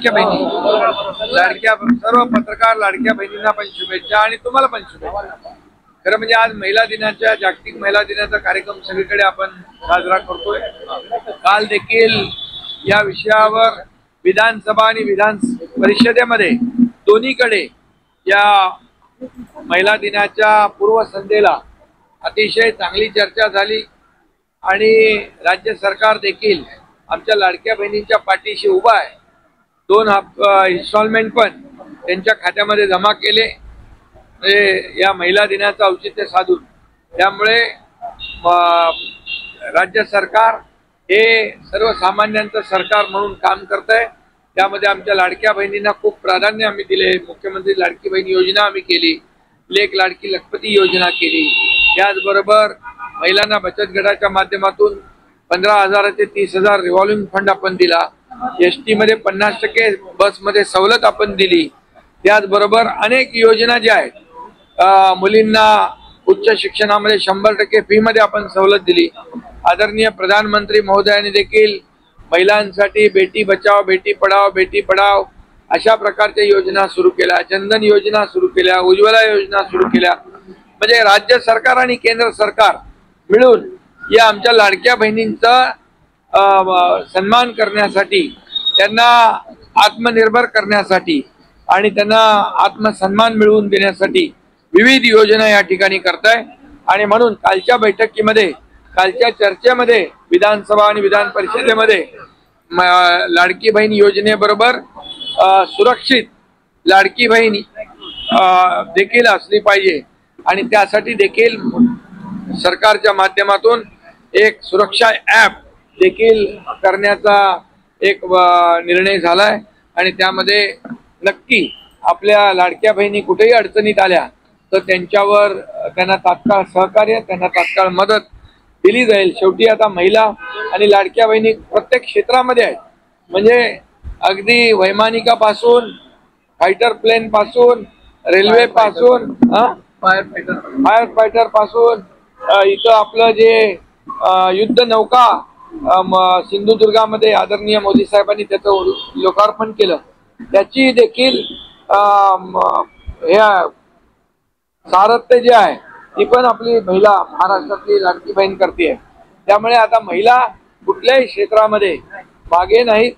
लाडक्या बहिणी, लाडक्या सर्व पत्रकार लाडक्या बहिणींना पण शुभेच्छा आणि तुम्हाला पण शुभेच्छा। खरं म्हणजे आज महिला दिनाच्या जागतिक महिला दिनाचा कार्यक्रम सगळीकडे आपण साजरा करतोय। काल देखील या विषयावर विधानसभा आणि विधान परिषदेमध्ये दोन्हीकडे या महिला दिनाच्या पूर्वसंध्येला अतिशय चांगली चर्चा झाली आणि राज्य सरकार देखील आमच्या लाडक्या बहिणींच्या पाठीशी उभा आहे। 2 इन्स्टॉलमेंट पण त्यांच्या खात्यामध्ये जमा केले या महिला दिनाचं औचित्य साधून। त्यामुळे राज्य सरकार हे सर्वसामान्यांचं सरकार म्हणून काम करत आहे। त्यामध्ये आमच्या लाडक्या बहिणींना खूप प्राधान्य आम्ही दिले। मुख्यमंत्री लाडकी बहीण योजना आम्ही केली, लेक लाडकी लखपती योजना केली। त्याचबरोबर महिलांना बचत गटाच्या माध्यमातून 15,000 ते 30,000 रिव्हॉल्विंग फंड आपण दिला। एसटी मध्ये 50% बसमध्ये सवलत आपण दिली। त्याचबरोबर अनेक योजना ज्या आहेत, मुलींना उच्च शिक्षणामध्ये 100% फी मध्ये आपण सवलत दिली। आदरणीय प्रधानमंत्री महोदयांनी देखील महिलांसाठी बेटी बचाओ बेटी पढाओ बेटी पढाओ अशा प्रकारच्या योजना सुरू केल्या, जनधन योजना सुरू केल्या, उज्ज्वला योजना सुरू केल्या। म्हणजे राज्य सरकार आणि केंद्र सरकार मिळून या आमच्या लाडक्या बहिणींचा सन्मान करण्यासाठी, त्यांना आत्मनिर्भर करण्यासाठी आणि त्यांना आत्मसन्मान मिळवून देण्यासाठी विविध योजना या ठिकाणी करताय। आणि म्हणून कालच्या बैठकीमध्ये, कालच्या चर्चेमध्ये विधानसभा आणि विधान परिषदेमध्ये लाडकी बहीण योजनेबरोबर सुरक्षित लाडकी बहीण देखील असली पाहिजे आणि त्यासाठी देखील सरकारच्या माध्यमातून एक सुरक्षा ॲप देखील करण्याचा एक निर्णय झालाय। आणि त्यामध्ये नक्की आपल्या लाडक्या बहिणी कुठेही अडचणीत आल्या तर त्यांच्यावर त्यांना तात्काळ सहकार्य, त्यांना तात्काळ मदत दिली जाईल। शेवटी आता महिला आणि लाडक्या बहिणी प्रत्येक क्षेत्रामध्ये आहेत, म्हणजे अगदी वैमानिकापासून, फायटर प्लेन पासून, रेल्वे पासून, फायर फायटर पासून, इथं आपलं जे युद्ध नौका सिंधुदुर्गामध्ये आदरणीय मोदी साहेबांनी त्याचं लोकार्पण केलं, त्याची देखील सारथ्य जे आहे ती पण आपली महिला महाराष्ट्रातली लाडकी बहीण करते। त्यामुळे आता महिला कुठल्याही क्षेत्रामध्ये मागे नाहीत,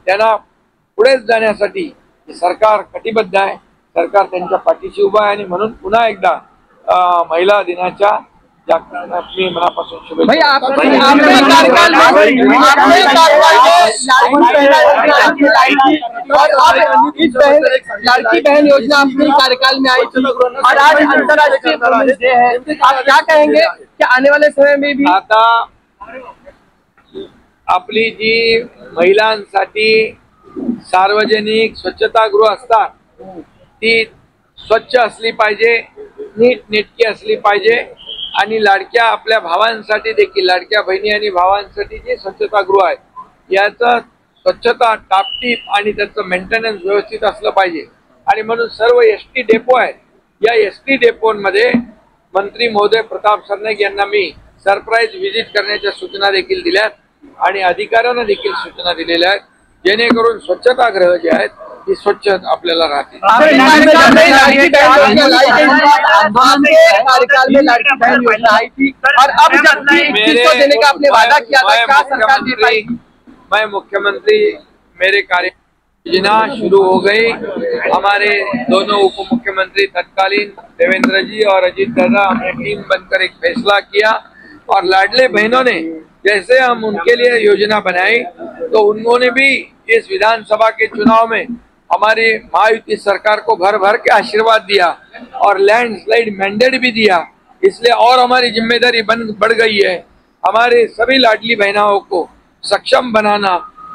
त्यांना पुढे जाण्यासाठी सरकार कटिबद्ध आहे। सरकार त्यांच्या पाठीशी उभा आहे आणि म्हणून पुन्हा एकदा महिला दिनाच्या अपनी मनापासून शुभेच्छा। लाड़की बहन योजना अपने कार्यकाल में आई थी और आज अंतर्राष्ट्रीय वुमेन्स डे है, आप क्या कहेंगे कि आने वाले समय में भी आता आपली जी महिलांसाठी सार्वजनिक स्वच्छतागृह असतात ती स्वच्छ असली पाहिजे, नीटनेटकी असली पाहिजे आणि लाडक्या आपल्या भावांसाठी देखील, लाडक्या बहिणी आणि भावांसाठी जे स्वच्छतागृह आहे याचं स्वच्छता टापटीप आणि त्याचं मेंटेनन्स व्यवस्थित असलं पाहिजे। आणि म्हणून सर्व एसटी डेपो आहेत, या एसटी डेपोमध्ये मंत्री महोदय प्रताप सरनाईक यांना मी सरप्राईज व्हिजिट करण्याच्या सूचना देखील दिल्यात आणि अधिकाऱ्यांना देखील सूचना दिलेल्या आहेत, जेणेकरून स्वच्छतागृह जे आहेत ती स्वच्छ आपल्याला राहतील। मैं मुख्यमंत्री मेरे कार्य योजना शुरू हो गई। हमारे दोनों उप मुख्यमंत्री तत्कालीन देवेंद्र जी और अजीत दादा, हमने टीम बनकर एक फैसला किया और लाडले बहनों ने जैसे हम उनके लिए योजना बनाई तो उन्होंने भी इस विधानसभा के चुनाव में हमारी महायुति सरकार को भर भर के आशीर्वाद दिया और लैंडस्लाइड मैंडेट भी दिया। इसलिए और हमारी जिम्मेदारी बढ़ गई है, हमारे सभी लाडली बहनों को सक्षम बनाना,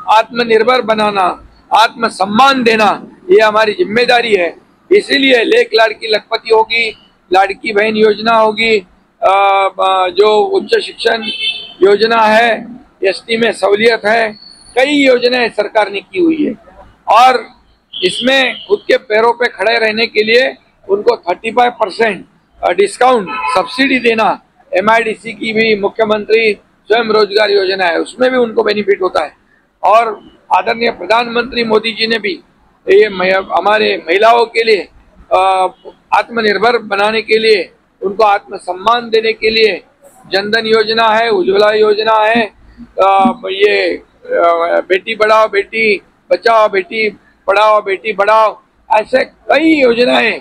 आत्मनिर्भर बनाना, आत्मसम्मान देना, ये हमारी जिम्मेदारी है। इसीलिए लेक लाडकी लखपति होगी, लाडकी बहन योजना होगी, जो उच्च शिक्षण योजना है, एसटी में सहूलियत है, कई योजनाएं सरकार ने की हुई है और इसमें खुद के पैरों पे खड़े रहने के लिए उनको 35% डिस्काउंट सब्सिडी देना, MIDC की भी मुख्यमंत्री स्वयं रोजगार योजना है उसमें भी उनको बेनिफिट होता है और आदरणीय प्रधानमंत्री मोदी जी ने भी ये हमारे महिलाओं के लिए आत्मनिर्भर बनाने के लिए, उनको आत्मसम्मान देने के लिए जनधन योजना है, उज्ज्वला योजना है, ये बेटी बढ़ाओ बेटी बचाओ, बेटी पढ़ाओ बेटी बढ़ाओ, ऐसे कई योजनाएं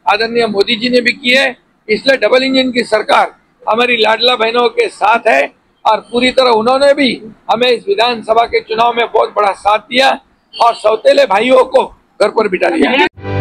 आदरणीय मोदी जी ने भी की है। इसलिए डबल इंजन की सरकार हमारी लाडला बहनों के साथ है और पूरी तरह उन्होंने भी हमें इस विधानसभा के चुनाव में बहुत बड़ा साथ दिया और सौतेले भाइयों को घर पर बिठा दिया।